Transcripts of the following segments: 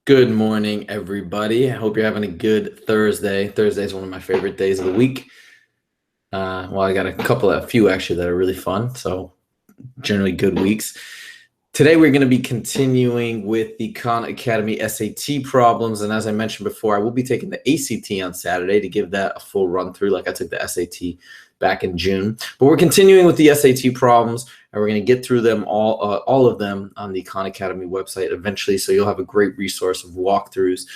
Good morning, everybody. I hope you're having a good Thursday. Thursday is one of my favorite days of the week. Well, I got a few actually that are really fun, so generally good weeks. Today, we're going to be continuing with the Khan Academy SAT problems, and as I mentioned before, I will be taking the ACT on Saturday to give that a full run through like I took the SAT back in June. But we're continuing with the SAT problems, and we're going to get through them all of them on the Khan Academy website eventually, so you'll have a great resource of walkthroughs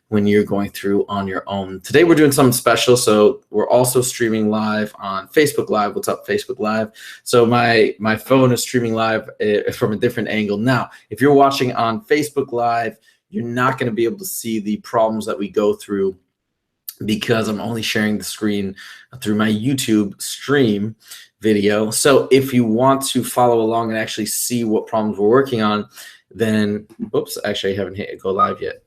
when you're going through on your own. Today we're doing something special, so we're also streaming live on Facebook Live. What's up, Facebook Live? So my phone is streaming live from a different angle. Now, if you're watching on Facebook Live, you're not going to be able to see the problems that we go through because I'm only sharing the screen through my YouTube stream video. So if you want to follow along and actually see what problems we're working on, then, oops, actually I haven't hit go live yet.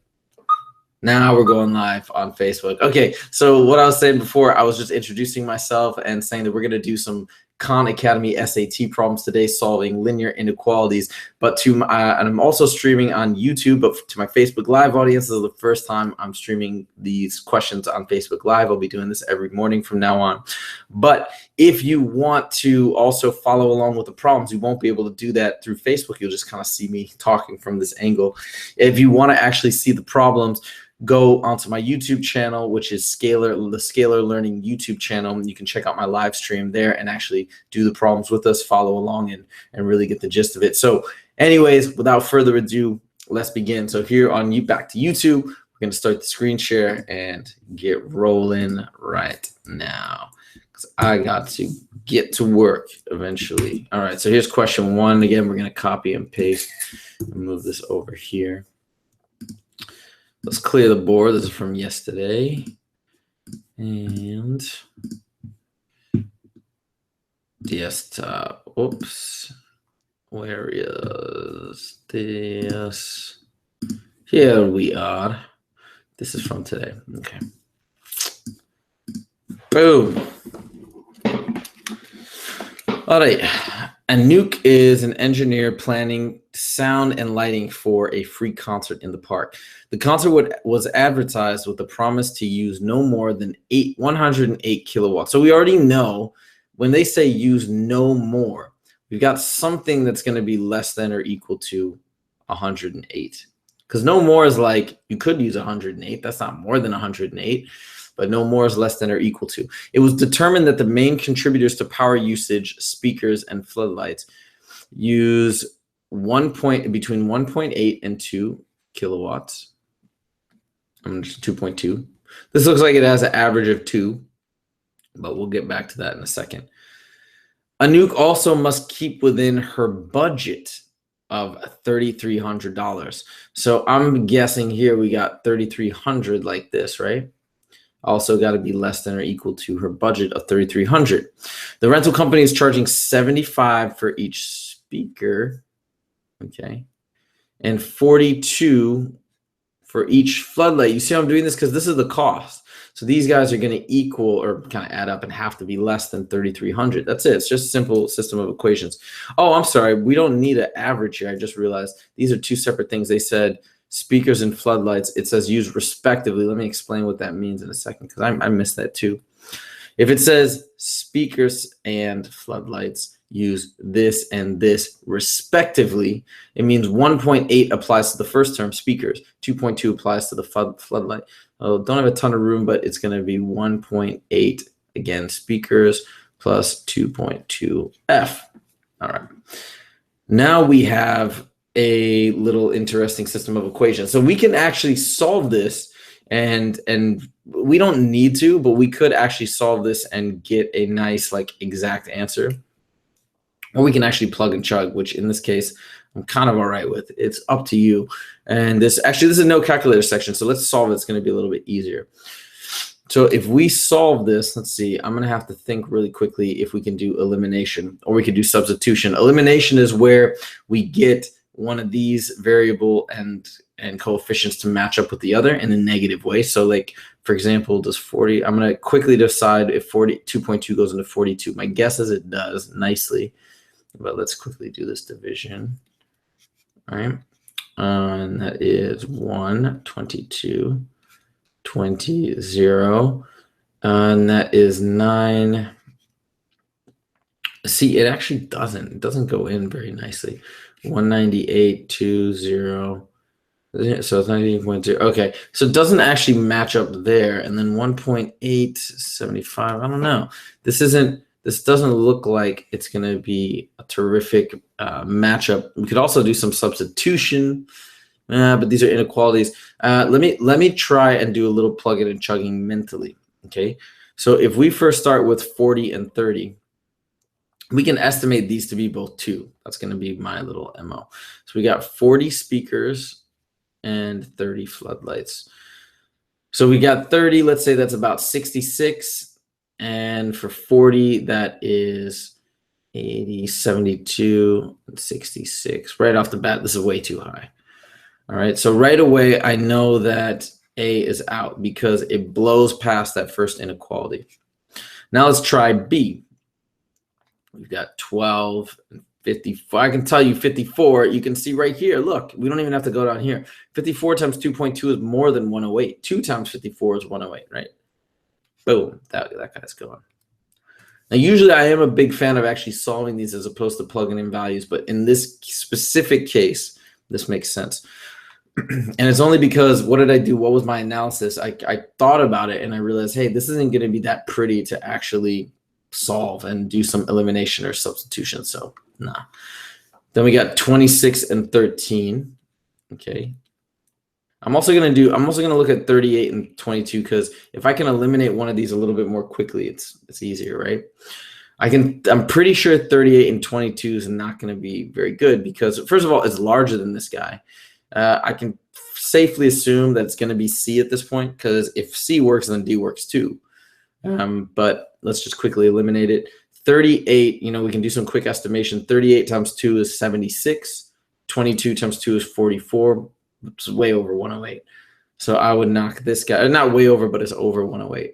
Now we're going live on Facebook. Okay, so what I was saying before, I was just introducing myself and saying that we're going to do some Khan Academy SAT problems today, solving linear inequalities. But and I'm also streaming on YouTube, but to my Facebook Live audience, this is the first time I'm streaming these questions on Facebook Live. I'll be doing this every morning from now on. But if you want to also follow along with the problems, you won't be able to do that through Facebook. You'll just kind of see me talking from this angle. If you want to actually see the problems, go onto my YouTube channel, which is Scalar, the Scalar Learning YouTube channel. You can check out my live stream there and actually do the problems with us, follow along, and really get the gist of it. So anyways, without further ado, let's begin. So here on back to YouTube, we're going to start the screen share and get rolling right now because I got to get to work eventually. All right, so here's question one. Again, we're going to copy and paste and move this over here. Let's clear the board. This is from yesterday. And desktop. Oops. Where is this? Here we are. This is from today. Okay. Boom. All right. Anouk is an engineer planning sound and lighting for a free concert in the park. The concert was advertised with the promise to use no more than 108 kilowatts. So we already know when they say use no more, we've got something that's going to be less than or equal to 108. Because no more is like you could use 108. That's not more than 108. But no more is less than or equal to. It was determined that the main contributors to power usage, speakers, and floodlights, use between 1.8 and 2 kilowatts. I'm just 2.2. This looks like it has an average of 2, but we'll get back to that in a second. Anouk also must keep within her budget of $3,300. So I'm guessing here we got 3,300 like this, right? Also got to be less than or equal to her budget of $3,300. The rental company is charging $75 for each speaker, okay, and $42 for each floodlight. You see how I'm doing this? Because this is the cost. So these guys are going to equal or kind of add up and have to be less than $3,300. That's it. It's just a simple system of equations. Oh, I'm sorry. We don't need an average here. I just realized these are two separate things. They said speakers and floodlights, it says use respectively. Let me explain what that means in a second because I missed that too. If it says speakers and floodlights use this and this respectively, it means 1.8 applies to the first term, speakers. 2.2 applies to the floodlight. Don't have a ton of room, but it's going to be 1.8, again, speakers plus 2.2 F. All right. Now we have a little interesting system of equations. So we can actually solve this and we don't need to, but we could actually solve this and get a nice like exact answer. Or we can actually plug and chug, which in this case, I'm kind of all right with. It's up to you. And this is a no calculator section. So let's solve it. It's going to be a little bit easier. So if we solve this, let's see, I'm going to have to think really quickly if we can do elimination or we could do substitution. Elimination is where we get one of these variable and coefficients to match up with the other in a negative way. So like, for example, does 40, I'm going to quickly decide if 42.2 goes into 42. My guess is it does nicely, but let's quickly do this division. All right. And that is 1, 22, 20, 0. And that is 9. See, it actually doesn't. It doesn't go in very nicely. 198, 2, 0. So it's 19.0. Okay, so it doesn't actually match up there. And then 1.875. I don't know. This doesn't look like it's going to be a terrific matchup. We could also do some substitution, but these are inequalities. Let me try and do a little plugging and chugging mentally. Okay, so if we first start with 40 and 30, we can estimate these to be both 2. That's going to be my little MO. So we got 40 speakers and 30 floodlights. So we got 30, let's say that's about 66. And for 40, that is 80, 72, and 66. Right off the bat, this is way too high. All right, so right away, I know that A is out because it blows past that first inequality. Now let's try B. We've got 12 and 54. I can tell you 54. You can see right here. Look, we don't even have to go down here. 54 times 2.2 is more than 108. 2 times 54 is 108, right? Boom, that guy's going. Now, usually I am a big fan of actually solving these as opposed to plugging in values, but in this specific case, this makes sense. And it's only because, what did I do? What was my analysis? I thought about it and I realized, hey, this isn't going to be that pretty to actually solve and do some elimination or substitution. So nah. Then we got 26 and 13. Okay. I'm also gonna look at 38 and 22 because if I can eliminate one of these a little bit more quickly, it's easier, right? I'm pretty sure 38 and 22 is not going to be very good because, first of all, it's larger than this guy. I can safely assume that it's going to be C at this point because if C works, then D works too. But let's just quickly eliminate it. 38, we can do some quick estimation. 38 times 2 is 76. 22 times 2 is 44. It's way over 108. So I would knock this guy. Not way over, but it's over 108.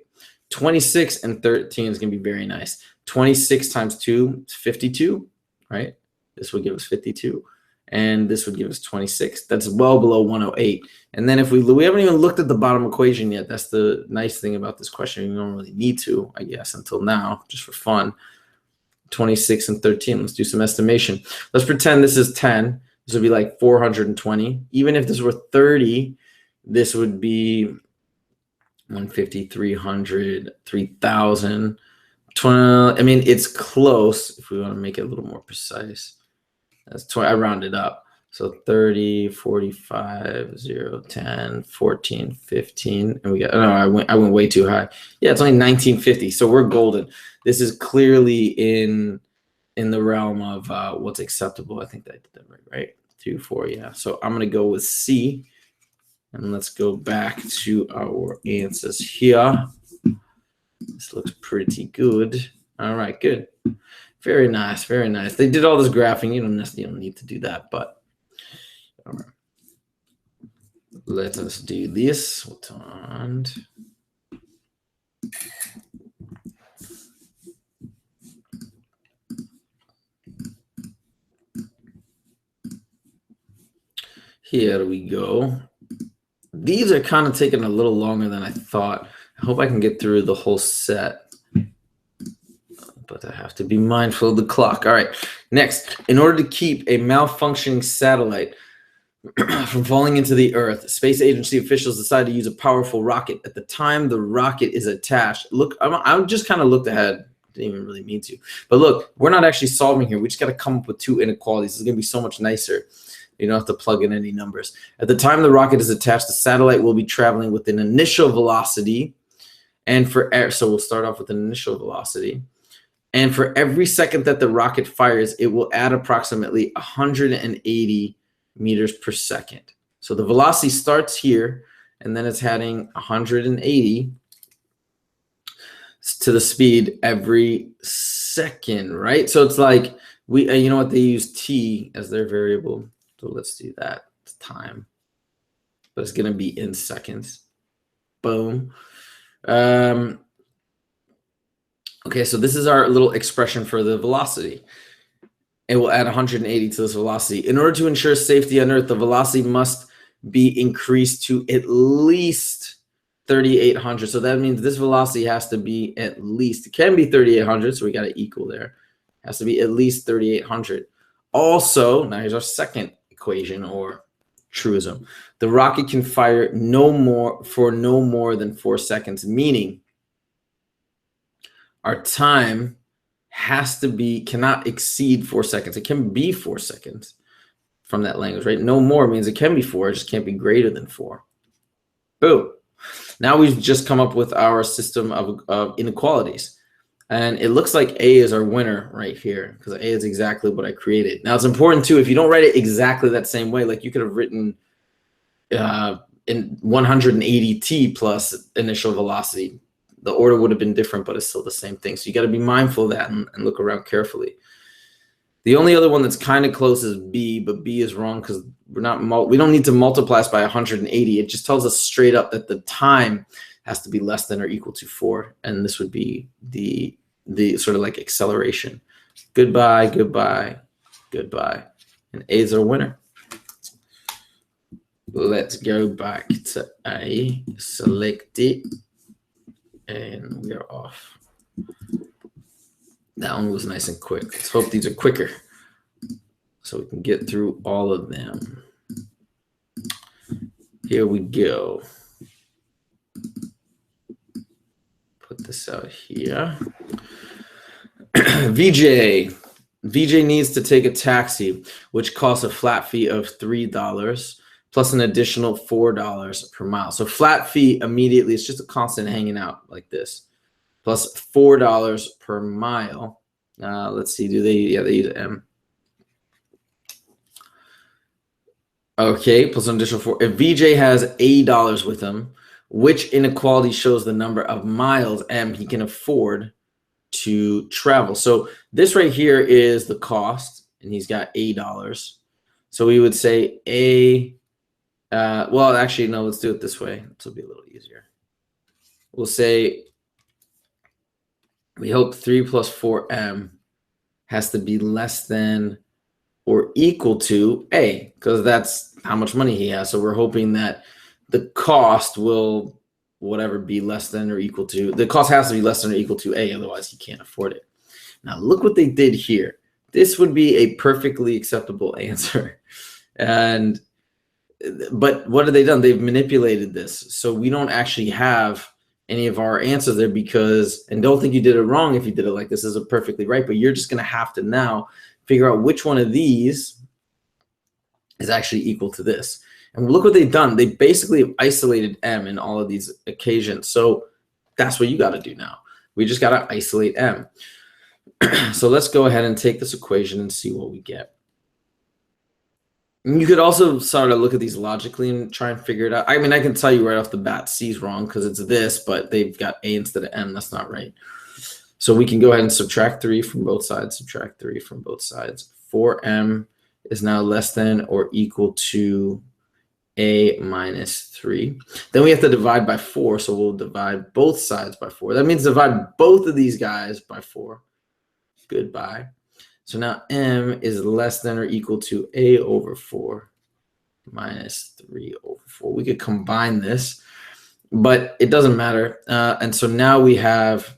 26 and 13 is going to be very nice. 26 times 2 is 52, right? This would give us 52. And this would give us 26. That's well below 108. And then if we haven't even looked at the bottom equation yet. That's the nice thing about this question. You don't really need to, I guess, until now, just for fun. 26 and 13. Let's do some estimation. Let's pretend this is 10. This would be like 420. Even if this were 30, this would be 150, 300, 3,000. I mean, it's close if we want to make it a little more precise. That's 20. I rounded up. So 30, 45, 0, 10, 14, 15. And we got, no, I went way too high. Yeah, it's only 1950. So we're golden. This is clearly in the realm of what's acceptable. I think that I did that right? 2, 4, yeah. So I'm going to go with C. And let's go back to our answers here. This looks pretty good. All right, good. Very nice, very nice. They did all this graphing. You don't necessarily need to do that, but all right. Let us do this. And here we go. These are kind of taking a little longer than I thought. I hope I can get through the whole set. But I have to be mindful of the clock. All right, next. In order to keep a malfunctioning satellite from falling into the Earth, space agency officials decided to use a powerful rocket. At the time the rocket is attached, look, I just kind of looked ahead. Didn't even really mean to. But look, we're not actually solving here. We just got to come up with 2 inequalities. This is going to be so much nicer. You don't have to plug in any numbers. At the time the rocket is attached, the satellite will be traveling with an initial velocity. And so we'll start off with an initial velocity. And for every second that the rocket fires, it will add approximately 180 meters per second. So the velocity starts here, and then it's adding 180 to the speed every second, right? So it's like, you know what, they use t as their variable. So let's do that. It's time. But it's going to be in seconds. Boom. Okay, so this is our little expression for the velocity. it will add 180 to this velocity. In order to ensure safety on Earth, the velocity must be increased to at least 3,800. So that means this velocity has to be at least, it can be 3,800, so we got to equal there. It has to be at least 3,800. Also, now here's our second equation or truism. The rocket can fire no more than 4 seconds, meaning our time cannot exceed 4 seconds. It can be 4 seconds from that language, right? No more means it can be 4, it just can't be greater than 4. Boom. Now we've just come up with our system of inequalities. And it looks like A is our winner right here, because A is exactly what I created. Now it's important too, if you don't write it exactly that same way, like you could have written in 180t plus initial velocity. The order would have been different, but it's still the same thing. So you got to be mindful of that and look around carefully. The only other one that's kind of close is B, but B is wrong because we don't need to multiply this by 180. It just tells us straight up that the time has to be less than or equal to 4, and this would be the sort of like acceleration. Goodbye, goodbye, goodbye, and A is our winner. Let's go back to A, select it, and we are off. That one was nice and quick. Let's hope these are quicker so we can get through all of them. Here we go. Put this out here. VJ needs to take a taxi, which costs a flat fee of $3 plus an additional $4 per mile. So flat fee immediately, it's just a constant hanging out like this, plus $4 per mile. Let's see, they use M. Okay, plus an additional 4. If VJ has $8 with him, which inequality shows the number of miles M he can afford to travel? So this right here is the cost, and he's got $8. So we would say A, well, actually, no, let's do it this way. This will be a little easier. We'll say we hope 3 plus 4M has to be less than or equal to A, because that's how much money he has. So we're hoping that the cost will be less than or equal to, the cost has to be less than or equal to A, otherwise he can't afford it. Now look what they did here. This would be a perfectly acceptable answer. But what have they done? They've manipulated this. So we don't actually have any of our answers there because, and don't think you did it wrong if you did it like this, is perfectly right, but you're just going to have to now figure out which one of these is actually equal to this. And look what they've done. They basically isolated M in all of these occasions. So that's what you got to do now. We just got to isolate M. So let's go ahead and take this equation and see what we get. You could also sort of look at these logically and try and figure it out. I mean, I can tell you right off the bat, C is wrong because it's this, but they've got A instead of M. That's not right. So we can go ahead and subtract 3 from both sides, subtract 3 from both sides. 4M is now less than or equal to A minus 3. Then we have to divide by 4, so we'll divide both sides by 4. That means divide both of these guys by 4. Goodbye. So now M is less than or equal to A over 4 minus 3 over 4. We could combine this, but it doesn't matter. And so now we have,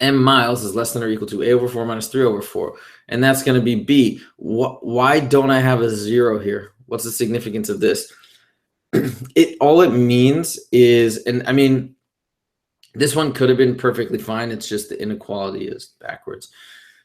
M miles is less than or equal to A over 4 minus 3 over 4. And that's going to be B. Why don't I have a 0 here? What's the significance of this? All it means is, and I mean, this one could have been perfectly fine. It's just the inequality is backwards.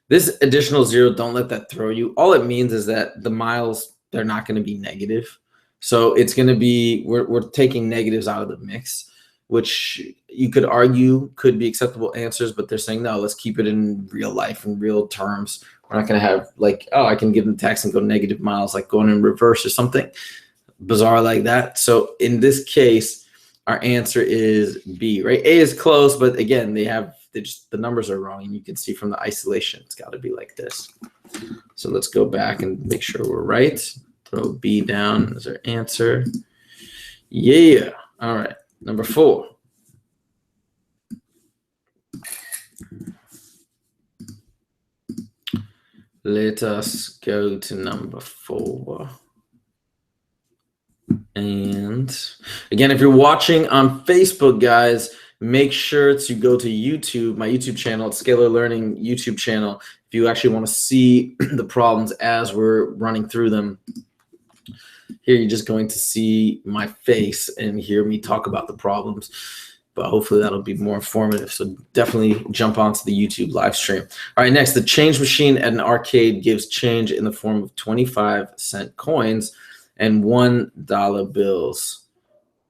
This additional 0, don't let that throw you. All it means is that the miles, they're not going to be negative. So it's going to be, we're taking negatives out of the mix, which you could argue could be acceptable answers, but they're saying, no, let's keep it in real life, in real terms. We're not going to have like, oh, I can give them tax and go negative miles, like going in reverse or something bizarre like that. So in this case, our answer is B, right? A is close, but again, the numbers are wrong, and you can see from the isolation, it's got to be like this. So let's go back and make sure we're right. Throw B down as our answer. Yeah. All right. Number 4. Let us go to number 4. And again, if you're watching on Facebook, guys, make sure to go to YouTube, my YouTube channel, it's Scalar Learning YouTube channel, if you actually want to see the problems as we're running through them. Here, you're just going to see my face and hear me talk about the problems, but hopefully that'll be more informative. So definitely jump onto the YouTube live stream. All right, next, the change machine at an arcade gives change in the form of 25-cent coins and $1 bills.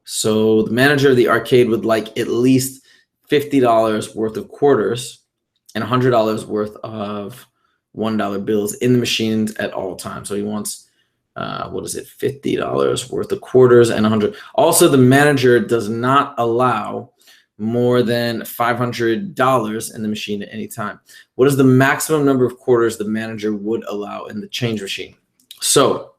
So the manager of the arcade would like at least $50 worth of quarters and $100 worth of $1 bills in the machines at all times. So he wants $50 worth of quarters and 100. Also, the manager does not allow more than $500 in the machine at any time. What is the maximum number of quarters the manager would allow in the change machine? So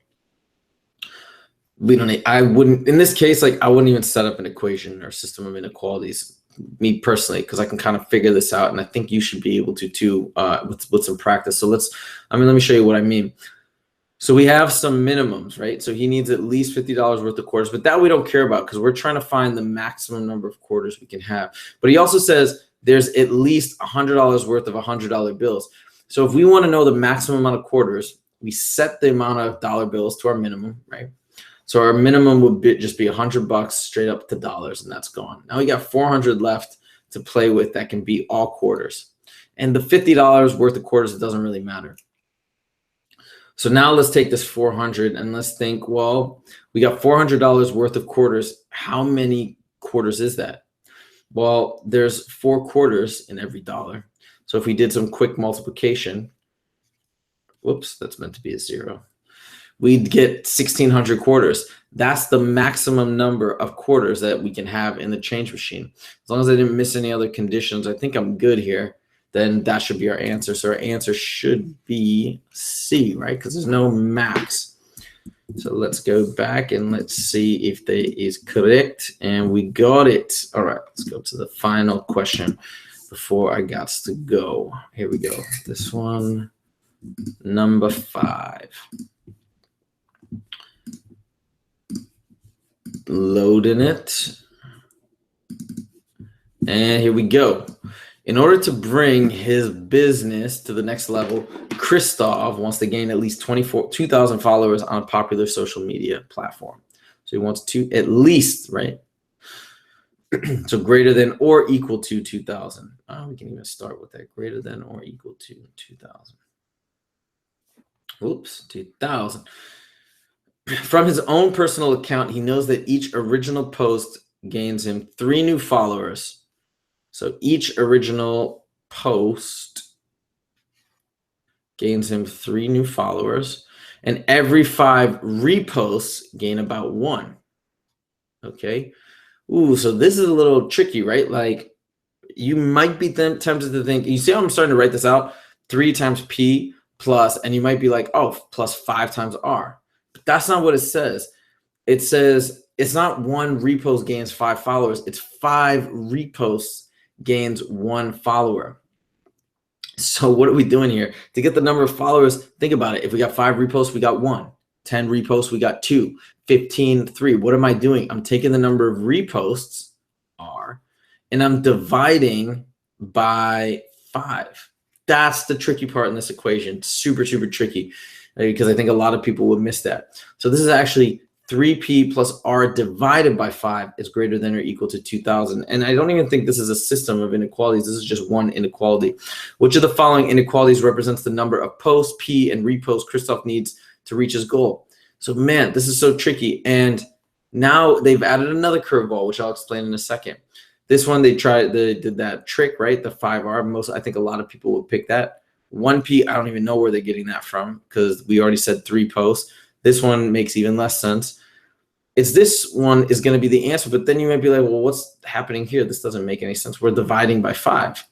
I wouldn't, in this case, like I wouldn't even set up an equation or system of inequalities, me personally, because I can kind of figure this out, and I think you should be able to too with some practice. So let me show you what I mean. So we have some minimums, right? So he needs at least $50 worth of quarters, but that we don't care about because we're trying to find the maximum number of quarters we can have. But he also says there's at least $100 worth of $100 bills. So if we want to know the maximum amount of quarters, we set the amount of dollar bills to our minimum, right? So our minimum would just be $100 straight up to dollars, and that's gone. Now we got 400 left to play with that can be all quarters. And the $50 worth of quarters, it doesn't really matter. So now let's take this 400 and let's think, well, we got $400 worth of quarters. How many quarters is that? Well, there's 4 quarters in every dollar. So if we did some quick multiplication, whoops, that's meant to be a 0. We'd get 1,600 quarters. That's the maximum number of quarters that we can have in the change machine. As long as I didn't miss any other conditions, I think I'm good here. Then that should be our answer. So our answer should be C, right? Because there's no max. So let's go back and let's see if that is correct. And we got it. All right, let's go to the final question before I got to go. Here we go. This one, number 5. Loading it. And here we go. In order to bring his business to the next level, Christoph wants to gain at least 2,000 followers on a popular social media platform. So he wants to at least, right? So greater than or equal to 2,000. We can even start with that. Greater than or equal to 2,000. Oops, 2,000. From his own personal account, he knows that each original post gains him 3 new followers. So each original post gains him 3 new followers, and every 5 reposts gain about 1. Okay. Ooh, so this is a little tricky, right? Like you might be tempted to think, you see how I'm starting to write this out? 3 times P plus, and you might be like, oh, plus 5 times R. But that's not what it says. It says it's not 1 repost gains 5 followers. It's 5 reposts gains 1 follower. So what are we doing here? To get the number of followers, think about it. If we got 5 reposts, we got 1. 10 reposts, we got 2. 15, 3. What am I doing? I'm taking the number of reposts, R, and I'm dividing by 5. That's the tricky part in this equation. Super, super tricky because I think a lot of people would miss that. So this is actually 3P plus R divided by 5 is greater than or equal to 2,000. And I don't even think this is a system of inequalities. This is just one inequality. Which of the following inequalities represents the number of posts, P, and reposts Christoph needs to reach his goal? So, man, this is so tricky. And now they've added another curveball, which I'll explain in a second. This one, they did that trick, right? The 5R. I think a lot of people would pick that. 1P, I don't even know where they're getting that from because we already said 3 posts. This one makes even less sense. This one is going to be the answer, but then you might be like, well, what's happening here? This doesn't make any sense. We're dividing by 5.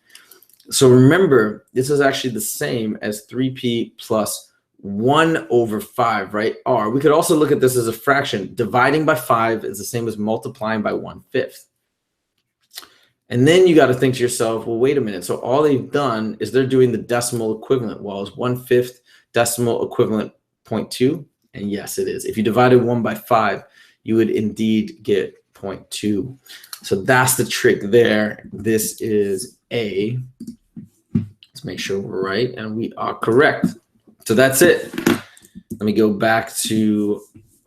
So remember, this is actually the same as 3P plus 1 over 5, right? R. We could also look at this as a fraction. Dividing by 5 is the same as multiplying by 1/5. And then you got to think to yourself, well, wait a minute. So all they've done is they're doing the decimal equivalent. Well, is 1/5 decimal equivalent 0.2? And yes, it is. If you divided 1 by 5, you would indeed get 0.2. So that's the trick there. This is A. Let's make sure we're right, and we are correct. So that's it. Let me go back to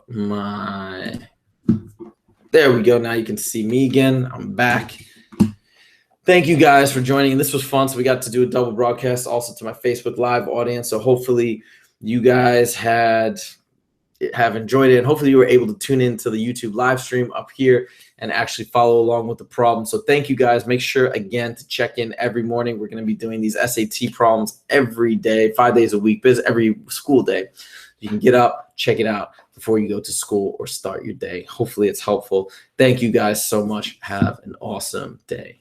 my, there we go. Now you can see me again. I'm back. Thank you guys for joining. This was fun. So we got to do a double broadcast also to my Facebook Live audience. So hopefully you guys have enjoyed it, and hopefully you were able to tune into the YouTube live stream up here and actually follow along with the problem. So thank you guys. Make sure again to check in every morning. We're going to be doing these SAT problems every day, 5 days a week, every school day. You can get up, check it out before you go to school or start your day. Hopefully it's helpful. Thank you guys so much. Have an awesome day.